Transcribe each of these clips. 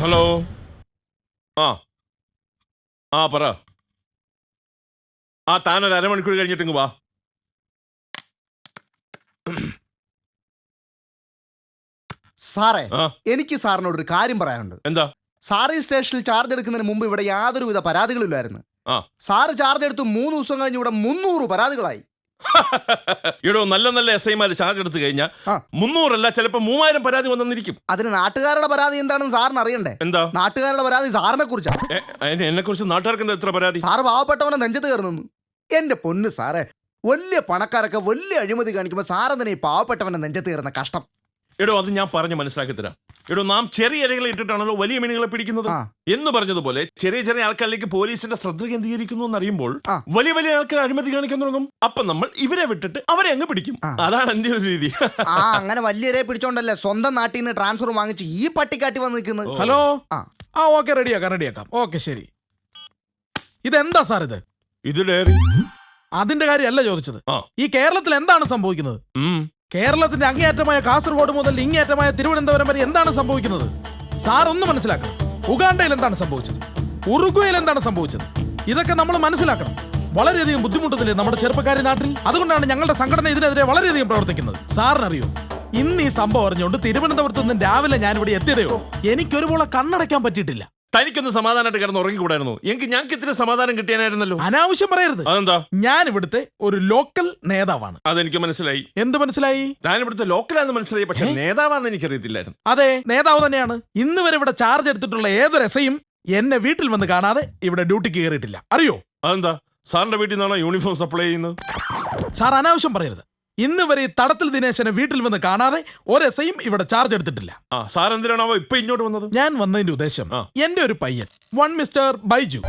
Hello. ആ ആ പറ. താനൊരു അരമണിക്കൂർ കഴിഞ്ഞിട്ടിങ്ങ് വാ. സാറേ, എനിക്ക് സാറിനോടൊരു കാര്യം പറയാനുണ്ട്. എന്താ? സാറ് ഈ സ്റ്റേഷനിൽ ചാർജ് എടുക്കുന്നതിന് മുമ്പ് ഇവിടെ യാതൊരുവിധ പരാതികളില്ലായിരുന്നു. സാറ് ചാർജ് എടുത്ത് 3 ദിവസം കഴിഞ്ഞ് ഇവിടെ 300 പരാതികളായി. ഇവിടെ നല്ല നല്ല SI ചാർജ് എടുത്തു കഴിഞ്ഞാൽ 300 അല്ല, ചിലപ്പോ 3000 പരാതി വന്നിരിക്കും. അതിന് നാട്ടുകാരുടെ പരാതി എന്താണെന്ന് സാറിന് അറിയണ്ടേ? എന്താ നാട്ടുകാരുടെ പരാതി? സാറിനെ കുറിച്ചാണ്. എന്നെ കുറിച്ച് നാട്ടുകാർക്ക് എന്താ എത്ര പരാതി? സാറ് പാവപ്പെട്ടവനെ നെഞ്ചത്ത് കയറുന്നു. എന്റെ പൊന്ന് സാറേ, വലിയ പണക്കാരൊക്കെ വലിയ അഴിമതി കാണിക്കുമ്പോൾ സാറെന്തിനാ ഈ പാവപ്പെട്ടവനെ നെഞ്ചത്ത് കയറുന്ന? കഷ്ടം. എടോ, അത് ഞാൻ പറഞ്ഞ് മനസ്സിലാക്കി തരാം. എടോ, നാം ചെറിയ ഇരകളെ ഇട്ടിട്ടാണല്ലോ വലിയ മീനുകളെ പിടിക്കുന്നത് എന്ന് പറഞ്ഞതുപോലെ ചെറിയ ചെറിയ ആൾക്കാരിലേക്ക് പോലീസിന്റെ ശ്രദ്ധ കേന്ദ്രീകരിക്കുന്നു എന്നറിയുമ്പോൾ വലിയ വലിയ ആൾക്കാർ അഴിമതി കാണിക്കാൻ തുടങ്ങും. അപ്പൊ നമ്മൾ ഇവരെ വിട്ടിട്ട് അവരെ അങ്ങ് പിടിക്കും. അതാണ് എന്റെ ഒരു രീതി. അങ്ങനെ വലിയരെ പിടിച്ചോണ്ടല്ലേ സ്വന്തം നാട്ടിൽ നിന്ന് ട്രാൻസ്ഫർ വാങ്ങിച്ച് ഈ പട്ടിക്കാട്ടി വന്ന് നിൽക്കുന്നത്. ഹലോ. ഓക്കെ, റെഡിയാക്കാം. ഓക്കെ, ശരി. ഇതെന്താ സാർ ഇത് ഡയറി. അതിന്റെ കാര്യമല്ല ചോദിച്ചത്. ഈ കേരളത്തിൽ എന്താണ് സംഭവിക്കുന്നത്? കേരളത്തിന്റെ അങ്ങേയറ്റമായ കാസർഗോഡ് മുതൽ ഇങ്ങേയറ്റമായ തിരുവനന്തപുരം വരെ എന്താണ് സംഭവിക്കുന്നത്? സാർ ഒന്ന് മനസ്സിലാക്കണം. ഉഗാണ്ടയിൽ എന്താണ് സംഭവിച്ചത്? ഉറുഗ്വേയിൽ എന്താണ് സംഭവിച്ചത്? ഇതൊക്കെ നമ്മൾ മനസ്സിലാക്കണം. വളരെയധികം ബുദ്ധിമുട്ടത്തില്ലേ നമ്മുടെ ചെറുപ്പക്കാരി നാട്ടിൽ? അതുകൊണ്ടാണ് ഞങ്ങളുടെ സംഘടന ഇതിനെതിരെ വളരെയധികം പ്രവർത്തിക്കുന്നത്. സാറിനറിയോ, ഇന്ന് ഈ സംഭവം അറിഞ്ഞുകൊണ്ട് തിരുവനന്തപുരത്ത് നിന്ന് രാവിലെ ഞാൻ ഇവിടെ എത്തിയതയോ എനിക്കൊരുപോലെ കണ്ണടയ്ക്കാൻ പറ്റിയിട്ടില്ല. തനിക്കൊന്ന് സമാധാനമായിട്ട് കിടന്ന് ഉറങ്ങിക്കൂടായിരുന്നു? ഞങ്ങൾക്ക് ഇത്തിരി സമാധാനം കിട്ടിയാനായിരുന്നല്ലോ. അനാവശ്യം പറയരുത്. അതെന്താ? ഞാൻ ഇവിടുത്തെ ഒരു ലോക്കൽ നേതാവാണ്. അതെനിക്ക് മനസ്സിലായി. എന്ത് മനസ്സിലായി? ഞാൻ ഇവിടുത്തെ ലോക്കലാന്ന് മനസ്സിലായി, പക്ഷെ നേതാവാന്ന് എനിക്കറിയത്തില്ലായിരുന്നു. അതെ, നേതാവ് തന്നെയാണ്. ഇന്ന് വരെ ഇവിടെ ചാർജ് എടുത്തിട്ടുള്ള ഏതൊരു SIയും എന്നെ വീട്ടിൽ വന്ന് കാണാതെ ഇവിടെ ഡ്യൂട്ടിക്ക് കയറിയിട്ടില്ല. അറിയോ? അതെന്താ? സാറിന്റെ വീട്ടിൽ നിന്നാണോ യൂണിഫോം സപ്ലൈ ചെയ്യുന്നത്? സാർ അനാവശ്യം പറയരുത്. ഇന്ന് വരെ തടത്തിൽ ദിനേശനെ വീട്ടിൽ വന്ന് കാണാതെ ഒരു SIയും ഇവിടെ ചാർജ് എടുത്തിട്ടില്ല. സാർ എന്തിനാണോ ഇപ്പൊ ഇങ്ങോട്ട് വന്നത്? ഞാൻ വന്നതിന്റെ ഉദ്ദേശം, എന്റെ ഒരു പയ്യൻ മിസ്റ്റർ ബൈജു,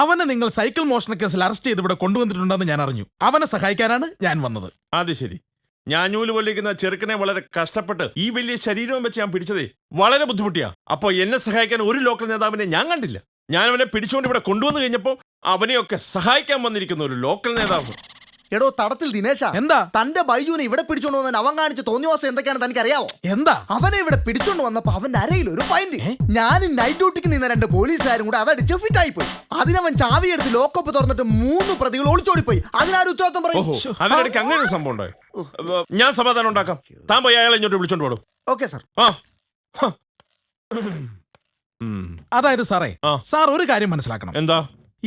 അവനെ നിങ്ങൾ സൈക്കിൾ മോഷണ കേസിൽ അറസ്റ്റ് ചെയ്ത് ഇവിടെ കൊണ്ടുവന്നിട്ടുണ്ടെന്ന് ഞാൻ അറിഞ്ഞു. അവനെ സഹായിക്കാനാണ് ഞാൻ വന്നത്. അത് ശരി. ഞാൻ നൂല് പൊല്ലിക്കുന്ന ചെറുക്കനെ വളരെ കഷ്ടപ്പെട്ട് ഈ വലിയ ശരീരവും വെച്ച് ഞാൻ പിടിച്ചതേ വളരെ ബുദ്ധിമുട്ടിയാ. അപ്പൊ എന്നെ സഹായിക്കാൻ ഒരു ലോക്കൽ നേതാവിനെ ഞാൻ കണ്ടില്ല. ഞാൻ അവനെ പിടിച്ചുകൊണ്ട് ഇവിടെ കൊണ്ടുവന്നു കഴിഞ്ഞപ്പോ അവനെയൊക്കെ സഹായിക്കാൻ വന്നിരിക്കുന്ന ഒരു ലോക്കൽ നേതാവ്. എടോ തടത്തിൽ ദിനേശ, എന്താ തന്റെ ബൈജുവിനെ ഇവിടെ പിടിച്ചോണ്ട് വന്നതിന് അവൻ കാണിച്ച തോന്നിവാസം എന്തൊക്കെയാണെന്ന് തനിക്ക് അറിയാവോ? എന്താ? അവനെ ഇവിടെ പിടിച്ചോണ്ട് വന്നപ്പോ അവന്റെ അരയിൽ ഒരു ഫൈൻഡ്. ഞാൻ നൈറ്റ് ഡ്യൂട്ടിക്ക് നിന്ന 2 പോലീസുകാരും കൂടെ അതടിച്ച് ഫിറ്റായി പോയി. അതിനവൻ ചാവി എടുത്ത് ലോക്കപ്പ് തുറന്നിട്ട് 3 പ്രതികൾ ഒളിച്ചോടിപ്പോയി. അതിനാരും ഉത്തരവാദിത്വം പറയും? അതിനിടയ്ക്ക് അങ്ങനെ ഒരു സംഭവം ഉണ്ടായി. ഞാൻ സമാധാനം ഉണ്ടാക്കാം. താൻ പോയി അയാളെ ഇങ്ങോട്ട് വിളിച്ചോണ്ട് പോടും. Okay sir. അതായത് സാറേ, സാർ ഒരു കാര്യം മനസ്സിലാക്കണം. എന്താ?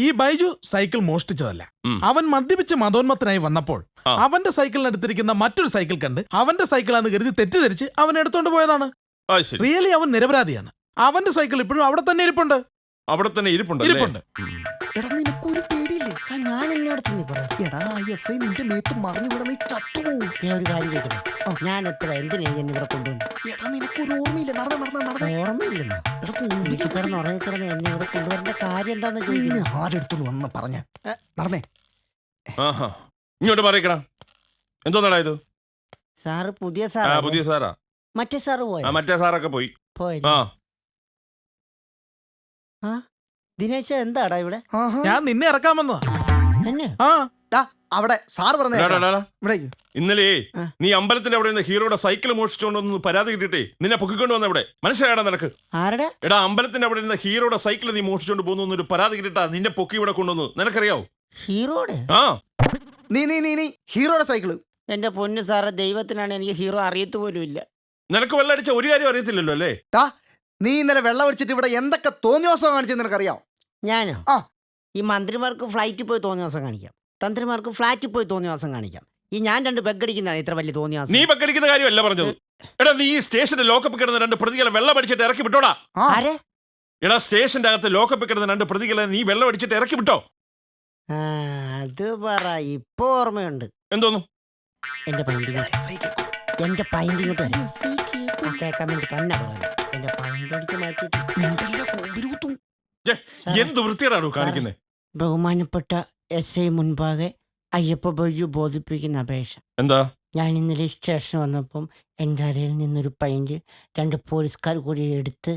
ഈ ബൈജു സൈക്കിൾ മോഷ്ടിച്ചതല്ല. അവൻ മദ്യപിച്ച് മതോന്മത്തനായി വന്നപ്പോൾ അവന്റെ സൈക്കിളിനടുത്തിരിക്കുന്ന മറ്റൊരു സൈക്കിൾ കണ്ട് അവന്റെ സൈക്കിളാന്ന് കരുതി തെറ്റിദ്ധരിച്ച് അവൻ എടുത്തോണ്ട് പോയതാണ്. റിയലി അവൻ നിരപരാധിയാണ്. അവന്റെ സൈക്കിൾ ഇപ്പോഴും അവിടെ തന്നെ ഇരിപ്പുണ്ട്. അവിടെ തന്നെ ഇരിപ്പുണ്ട്. എടാ, നിനക്കൊരു പേടിയില്ലേ? ഞാൻ നിന്റെ മേത്ത് മറിഞ്ഞു വിട, നീ ചത്തുപോകും. ഒരു കാര്യം ചോദിക്കട്ടെ, ഞാൻ എപ്പോഴാ എന്തിനാ എന്നെ ഇവിടെ കൊണ്ടുവന്നു? എടാ, നിനക്കൊരു ഓർമ്മയില്ല? ഓർമ്മയില്ലെന്നോ? കിടന്ന് ഉറങ്ങിക്കിടന്ന് എന്നെ ഇവിടെ കൊണ്ടുവരേണ്ട കാര്യം എന്താന്ന് ചോദിക്കുന്നു. ആരെടുത്തു വന്ന് പറഞ്ഞ നടന്നേ. ഇങ്ങോട്ട് പറയണം. എന്തോന്നാടാ ഇത്? സാറ് പുതിയ സാറാ? മറ്റേ സാറ് പോയോ? മറ്റേ സാറൊക്കെ പോയി. ദിനേശ എന്താടാ ഇവിടെ? ഞാൻ നിന്നെ ഇറക്കാൻ വന്നതാ. എന്നെ? അവിടെ സാറ് പറഞ്ഞ ഇന്നലെ നീ അമ്പലത്തിന്റെ അവിടെ നിന്ന് ഹീറോയുടെ സൈക്കിൾ മോഷിച്ചോണ്ടൊന്ന് പരാതി കിട്ടിട്ടേ നിന്നെ പൊക്കിക്കൊണ്ട് വന്ന ഇവിടെ മനസ്സിലായടാ നിനക്ക്? ആരുടെ? എടാ, അമ്പലത്തിന്റെ അവിടെ നിന്ന് ഹീറോയുടെ സൈക്കിൾ നീ മോഷിച്ചോണ്ട് പോകുന്ന ഒരു പരാതി കിട്ടിട്ടാ നിന്നെ പൊക്കി ഇവിടെ കൊണ്ടുവന്നു. നിനക്കറിയാവോ? ഹീറോയുടെ? നീ ഹീറോയുടെ സൈക്കിള്? എന്റെ പൊന്നു സാറെ, ദൈവത്തിനാണ് എനിക്ക് ഹീറോ അറിയത്തു പോലും ഇല്ല. നിനക്ക് വെള്ളം അടിച്ച ഒരു കാര്യം അറിയത്തില്ലല്ലോ അല്ലേ? നീ ഇന്നലെ വെള്ളം അടിച്ചിട്ട് ഇവിടെ എന്തൊക്കെ തോന്നിവാസം കാണിച്ചെന്ന് നിനക്കറിയാവോ? ഞാനോ? ഈ മന്ത്രിമാർക്ക് ഫ്ലൈറ്റിൽ പോയി തോന്നിവാസം കാണിക്കാം, തന്ത്രിമാർക്ക് ഫ്ലാറ്റിൽ പോയി തോന്നിവാസം കാണിക്കാം. ഈ ഞാൻ 2 ബെഗടിക്കുന്നതാണ് ഇത്ര വലിയ തോന്നിവാസം. നീ ബെഗടിക്കുന്ന കാര്യമല്ല പറഞ്ഞത്. എടാ, നീ ഈ സ്റ്റേഷന്റെ ലോക്കപ്പ് കിടന്ന 2 പ്രതികളെ വെള്ളം അടിച്ചിട്ട് ഇറക്കി വിട്ടോടാ. എടാ, സ്റ്റേഷന്റെ അകത്ത് ലോക്കപ്പ് കിടന്ന 2 പ്രതികളെ നീ വെള്ളം അടിച്ചിട്ട് ഇറക്കി വിട്ടോ? അത് പറ, ഇപ്പൊ ഓർമ്മയുണ്ട്. എന്തോന്നു? എന്റെ പൈൻറ്റിങ്ങോട്ട് കേൾക്കാൻ വേണ്ടി തന്നെ പറയാം. എന്റെ പൈൻറ്റ് അടിച്ച് മാറ്റിട്ട് എന്ത് വൃത്തിയാണോ കാണിക്കുന്നത്? ബഹുമാനപ്പെട്ട SI മുൻപാകെ അയ്യപ്പ ബൈജു ബോധിപ്പിക്കുന്ന അപേക്ഷ. എന്താ? ഞാൻ ഇന്നലെ സ്റ്റേഷൻ വന്നപ്പം എൻ്റെ അരയിൽ നിന്നൊരു പൈൻറ്റ് 2 പോലീസുകാർ കൂടി എടുത്ത്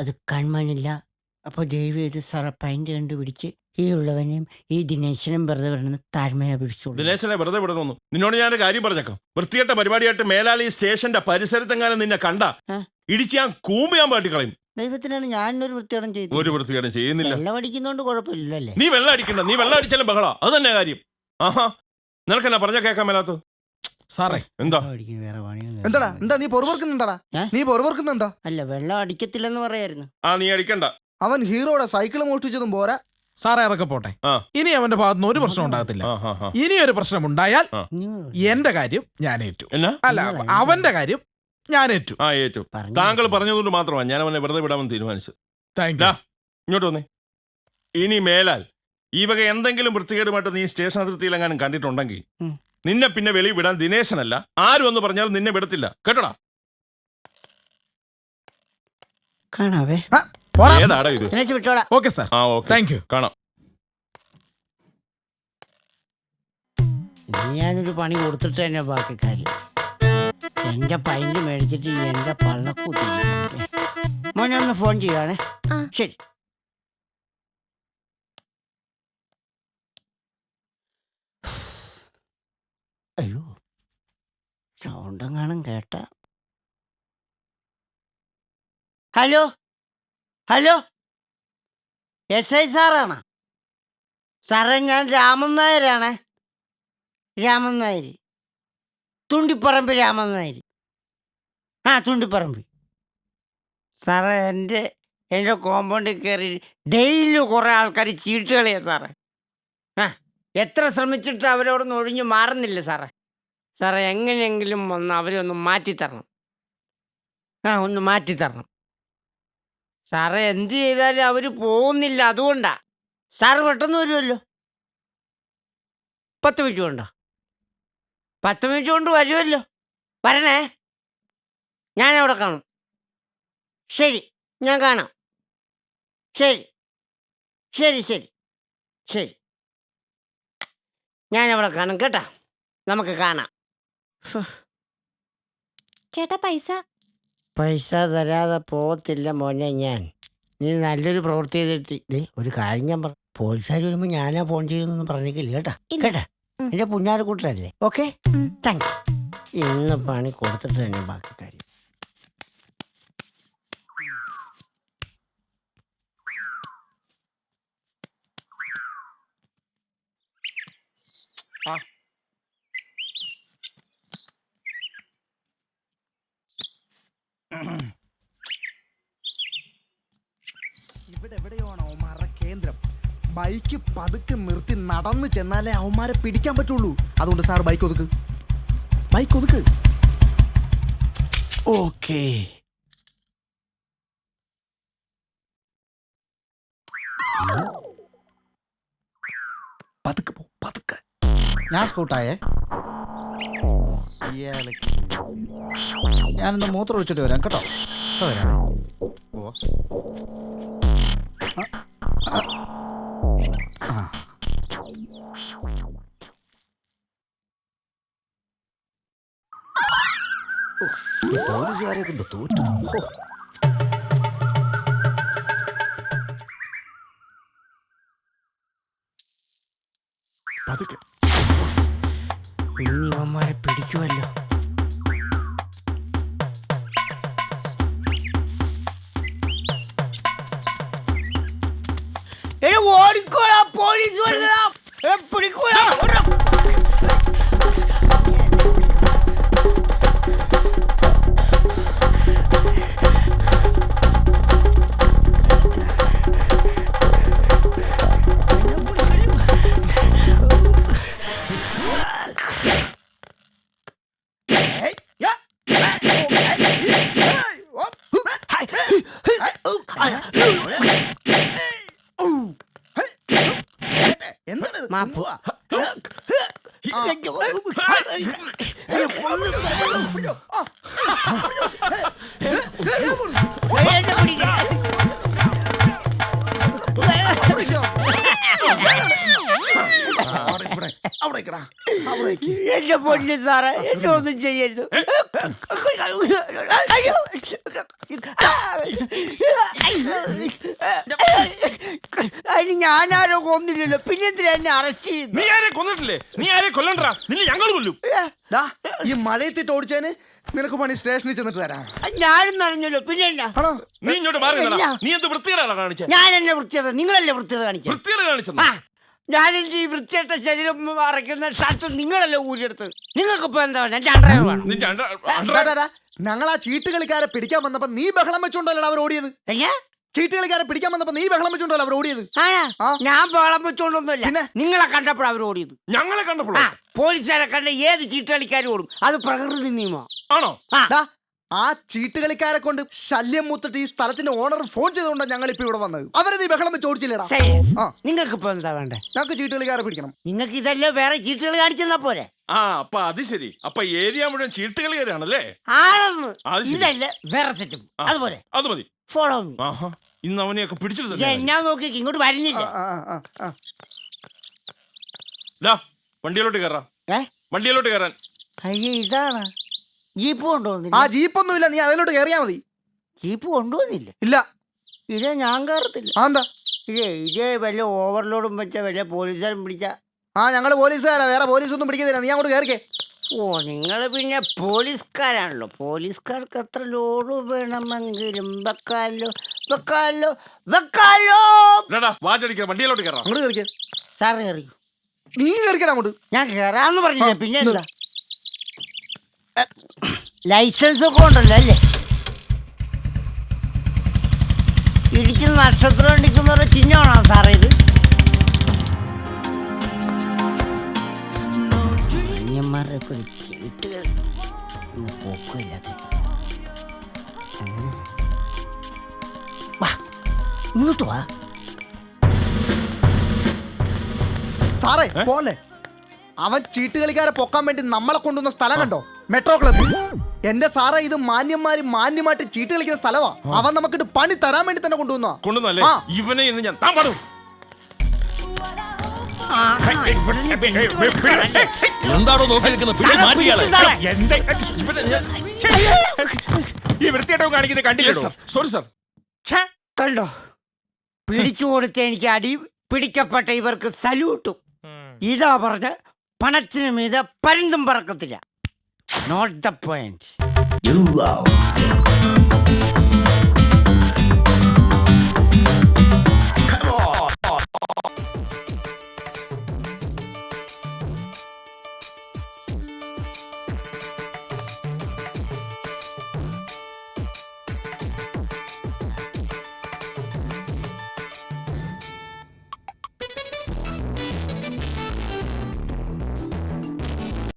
അത് കാണാനില്ല. അപ്പോൾ ദയവ് ചെയ്ത് സാറ പൈൻറ്റ് കണ്ടുപിടിച്ച് ഈ ഉള്ളവനെയും ഈ ദിനേശനും വെറുതെ വിടണമെന്ന് താഴ്മയാ പിടിച്ചോളൂ. ദിനേശനെ വെറുതെ വിടണമെന്നു? നിന്നോട് ഞാൻ കാര്യം പറഞ്ഞേക്കാം. വൃത്തികെട്ട പരിപാടിയായിട്ട് മേലാളി സ്റ്റേഷന്റെ പരിസരത്തെങ്ങാനും നിന്നെ കണ്ട ഇടിച്ച് ഞാൻ കൂമ്പ് ഞാൻ പാട്ടിക്കളയും. ദൈവത്തിനാണ് ഞാനൊരു വൃത്തികേടും ചെയ്തു. ഒരു വൃത്തികേടും ചെയ്യുന്നില്ല. വെള്ളം അടിക്കുന്നോണ്ട് കുഴപ്പമില്ലല്ലോ അല്ലേ? നീ വെള്ളം അടിക്കണ്ട, നീ വെള്ളം അടിച്ചാലും ബഹള. അത് തന്നെ കാര്യം. ആഹാ, നിനക്കെന്നാ പറഞ്ഞ കേൾക്കാൻ മേലാത്ത? സാറേ എന്താ വെള്ളം അടിക്കാൻ വേറെ പണിയൊന്നും എന്താടാ എന്താ നീ പൊറവർക്കുന്നുണ്ടാടാ? ഏ? നീ പൊറവർക്കുന്നെന്താ? അല്ല, വെള്ളം അടിക്കത്തില്ലെന്ന് പറയായിരുന്നു. നീ അടിക്കണ്ട. അവൻ ഹീറോയുടെ സൈക്കിൾ മോഷ്ടിച്ചതും പോരാ. സാറേ അതൊക്കെ പോട്ടെ. ആ. ഇനി അവന്റെ ഭാഗത്തുനിന്ന് ഒരു പ്രശ്നം ഉണ്ടാകത്തില്ല. ഇനി ഒരു പ്രശ്നം ഉണ്ടായാൽ എന്റെ കാര്യം ഞാൻ ഏറ്റു. എന്നാ? അല്ല, അവന്റെ കാര്യം ഞാൻ ഏറ്റു. ഏറ്റു. താങ്കൾ പറഞ്ഞതുകൊണ്ട് മാത്രമാണ് ഞാൻ അവനെ വെറുതെ വിടാമെന്ന് തീരുമാനിച്ചത്. Thank you. ഇങ്ങോട്ട് വന്നേ. ഇനി മേലാൽ ഈ വക എന്തെങ്കിലും വൃത്തികേടുമായിട്ട് നീ സ്റ്റേഷൻ അതിർത്തിയിലെങ്ങാനും കണ്ടിട്ടുണ്ടെങ്കിൽ നിന്നെ പിന്നെ വെളിയിൽ വിടാൻ ദിനേശനല്ല ആരും എന്ന് പറഞ്ഞാൽ നിന്നെ വിടത്തില്ല, കേട്ടോടാ. കാണാവേ. ഏതാടാ ഇത്? ദിനേശ് വിട്ടോടാ. Okay sir. Thank you. കാണാം. ഇനി ഞാനൊരു പണി കൊടുത്തിട്ട് തന്നെ ബാക്കി കാര്യം. എന്റെ പൈന്റ് മേടിച്ചിട്ട് എന്റെ പള്ളക്കൂട്ടി മോനെ ഒന്ന് ഫോൺ ചെയ്യുവാണേ. ശരി. അയ്യോ, സൗണ്ട് എങ്ങാനും കേട്ട. Hello hello, SI സാറാണോ? സാറേ, ഞാൻ രാമൻ നായരാണ്. രാമൻ നായർ, തുണ്ടിപ്പറമ്പ് രാമൻ നായർ. തുണ്ടിപ്പറമ്പ്. സാറേ, എൻ്റെ കോമ്പൗണ്ടിൽ കയറി ഡെയിലി കുറേ ആൾക്കാർ ചീട്ട് കളിയാ സാറേ. എത്ര ശ്രമിച്ചിട്ട് അവരോടൊന്നും ഒഴിഞ്ഞു മാറുന്നില്ല സാറേ. സാറേ, എങ്ങനെയെങ്കിലും ഒന്ന് അവരെ ഒന്ന് മാറ്റിത്തരണം. ഒന്ന് മാറ്റിത്തരണം സാറേ. എന്ത് ചെയ്താലും അവർ പോകുന്നില്ല, അതുകൊണ്ടാ. സാറ് പെട്ടെന്ന് വരുമല്ലോ. 10 മിനിറ്റ് കൊണ്ടോ? 10 മിനിറ്റ് കൊണ്ട് വരുമല്ലോ. വരണേ, ഞാൻ അവിടെ കാണും. ശരി, ഞാൻ കാണാം. ശരി ശരി ശരി ശരി, ഞാനവിടെ കാണും കേട്ടാ. നമുക്ക് കാണാം. ചേട്ടാ, പൈസ തരാതെ പോകത്തില്ല മോനെ ഞാൻ. നീ നല്ലൊരു പ്രവൃത്തി ചെയ്തിട്ട് ഒരു കാര്യം ഞാൻ പറഞ്ഞു. പോലീസുകാർ വരുമ്പോൾ ഞാനാ ഫോൺ ചെയ്തെന്നൊന്നും പറഞ്ഞിട്ടില്ല കേട്ടാ. കേട്ടാ, എന്റെ പുന്നാരക്കൂട്ടരല്ലേ. Okay, thanks. ഇന്ന് പണി കൊടുത്തിട്ട് തന്നെ ബാക്കി കാര്യം. ഇവിടെ എവിടെയാണ് അവന്മാരുടെ കേന്ദ്രം? ബൈക്ക് പതുക്കെ നിർത്തി നടന്നു ചെന്നാലേ അവന്മാരെ പിടിക്കാൻ പറ്റുള്ളൂ. അതുകൊണ്ട് സാർ ബൈക്ക് ഒതുക്ക്, ബൈക്ക് ഒതുക്ക്. ഓക്കേ. പതുക്കെ പോ, പതുക്കെ. ഞാൻ സ്കൂട്ടായേ. ഞാനെന്താ മൂത്രം ഒഴിച്ചിട്ട് വരാം കേട്ടോ. വരാം. പോലീസുകാരെ കൊണ്ട് തോറ്റു. ഇനി ഇവന്മാരെ പിടിക്കുമല്ലോ. ഓടിക്കോടാ, പോലീസ് വരുന്നടാ. പിടിക്കൂടാ. മാപ്പ്. എന്റെ പൊന്നു സാറേ, എന്നെ ഒന്നും ചെയ്യരുത്. അതിന് ഞാനാരോ കൊന്നില്ലല്ലോ, പിന്നെ എന്തിനാ എന്നെ അറസ്റ്റ് ചെയ്യുന്നു? നീ ആരെ കൊന്നിട്ടില്ലേ? നീ ആരെ കൊല്ലണ്ടാ? നിന്നെ ഞങ്ങൾ കൊല്ലും. ഡാ, ഈ മഴയത്തിട്ട് ഓടിച്ചതിന് നിനക്ക് പണി സ്റ്റേഷനിൽ ചെന്നിട്ട് തരാം. ഞാനും നനഞ്ഞല്ലോ, പിന്നെ എന്നാ? ആണോ? നീ ഇങ്ങോട്ട് മാറി നിന്നെടാ. ഇല്ല. നീ എന്ത് വൃത്തികേടാണ് കാണിച്ചത്? ഞാൻ എന്നെ വൃത്തിയുടെ, നിങ്ങളല്ലേ വൃത്തിയുടെ കാണിച്ചത്? വൃത്തികേട് കാണിച്ചത് ഞാൻ എന്റെ ഈ വൃത്തിയായിട്ട ശരീരം അറയ്ക്കുന്ന ഷർട്ട് നിങ്ങളല്ലേ ഊരിയെടുത്ത്. നിങ്ങൾക്ക് ഇപ്പൊ എന്താ വേണം? എന്റെ അണ്ടർവെയർ വേണം. നിന്റെ ഞങ്ങൾ ആ ചീട്ട് കളിക്കാരെ പിടിക്കാൻ വന്നപ്പോ നീ ബഹളം വെച്ചോണ്ടല്ലോ അവർ ഓടിയത്. ചീട്ട് കളിക്കാരെ പിടിക്കാൻ വന്നപ്പോ നീ ബഹളം വെച്ചോണ്ടല്ലോ അവർ ഓടിയത്. ആ. ഞാൻ ബഹളം വെച്ചോണ്ടൊന്നുമില്ല, പിന്നെ? നിങ്ങളെ കണ്ടപ്പോഴാണ് അവർ ഓടിയത്. ഞങ്ങളെ കണ്ടപ്പോഴോ? പോലീസുകാരെ കണ്ട ഏത് ചീട്ട് കളിക്കാരും ഓടും, അത് പ്രകൃതി നിയമം. ആണോ? ഡാ, ആ ചീട്ട് കളിക്കാരെ കൊണ്ട് ശല്യം മൂത്തിട്ട് ഈ സ്ഥലത്തിന്റെ ഓണർ ഫോൺ ചെയ്തുകൊണ്ടാണ് ഞങ്ങൾ ഇപ്പൊ ഇവിടെ വന്നത്. അവരെ നീ ബഹളം വെച്ച് ഓടിച്ചില്ലേടാ. ആ. നിങ്ങൾക്ക് ഇപ്പൊ എന്താ വേണ്ടേ? ഞങ്ങൾക്ക് ചീട്ട് കളിക്കാരെ പിടിക്കണം. നിങ്ങൾക്ക് ഇതല്ലേ വേറെ ചീട്ടുകൾ കാണിച്ചെന്നാ പോരെ? ആ, അപ്പൊ അത് ശരി. അപ്പൊ ഏരിയ മുഴുവൻ ചീട്ടുകളിയാണല്ലേ? ആണെന്ന്. അത് ശരി. ഇതല്ലേ വേറെ സെറ്റും, അതുപോലെ അത് മതി. Follow me. ആഹാ, ഇന്ന് അവനെയൊക്കെ പിടിച്ചിട്ട് തന്നെ എന്നാ നോക്കി ഇങ്ങോട്ട് വരുന്നില്ല. വണ്ടിയിലോട്ട് കയറാം. ഏ വണ്ടിയിലോട്ട് കയറാൻ. അയ്യേ, ഇതാണ് ജീപ്പ് കൊണ്ടുവന്നില്ല. ആ ജീപ്പൊന്നുമില്ല, നീ അതിലോട്ട് കയറിയാ മതി. ജീപ്പ് കൊണ്ടുവന്നില്ല. ഇല്ല. ഇതേ ഞാൻ കയറത്തില്ല. ആ, എന്താ? ഇതേ വല്ല ഓവർലോഡും വെച്ച വല്ല പോലീസുകാരും പിടിച്ച. ആ, ഞങ്ങള് പോലീസുകാരാ, വേറെ പോലീസൊന്നും പിടിക്കുന്നില്ല. നീ അങ്ങോട്ട് കയറിക്കേ. ഓ, നിങ്ങൾ പിന്നെ പോലീസുകാരാണല്ലോ. പോലീസുകാർക്ക് എത്ര ലോഡ് വേണമെങ്കിലും വെക്കാലോ വെക്കാലോ വെക്കാലോ. വാചടിക്ക, വണ്ടിയിലോട്ട് കയറാം. അങ്ങോട്ട് കയറിക്കേ. സാറ് കയറി. നീ കയറിക്കടാ അങ്ങോട്ട്. ഞാൻ കയറാന്ന് പറഞ്ഞില്ല, പിന്നെ എന്താ? ലൈസൻസ് ഒക്കെ ഉണ്ടല്ലോ അല്ലേ? ഇടിക്കുന്ന നക്ഷത്രം ഇടിക്കുന്ന ചിഹ്നമാണോ സാറേ ഇത്? അന്യന്മാരുടെ ഒരു ചീട്ട് പോക്കില്ലാത്ത. ഇങ്ങോട്ട് വാ സാറേ, പോലെ അവൻ ചീട്ട് കളിക്കാരെ പൊക്കാൻ വേണ്ടി നമ്മളെ കൊണ്ടുവന്ന സ്ഥലം കണ്ടോ? Metro club. എന്റെ സാറേ, ഇത് മാന്യന്മാര് മാന്യമായിട്ട് ചീട്ട് കളിക്കുന്ന സ്ഥലമാ. അവൻ നമുക്കിട്ട് പണി തരാൻ വേണ്ടി തന്നെ കൊണ്ടുവന്നല്ലേ? ഇവനെ ഇന്ന് ഞാൻ താൻ പാടും. എന്താണോ നോക്കി നിൽക്കുന്നത്? ഈ വൃത്തിയായിട്ടൊക്കെ കാണിക്കുന്നത് കണ്ടില്ലല്ലോ. Sorry sir. കണ്ടോ? പിടിച്ചു കൊടുത്ത എനിക്ക് അടി, പിടിക്കപ്പെട്ട ഇവർക്ക് സല്യൂട്ടും. ഇതാ പറഞ്ഞ പണത്തിന് മീതെ പരുന്തും പറക്കത്തില്ല. Note the point.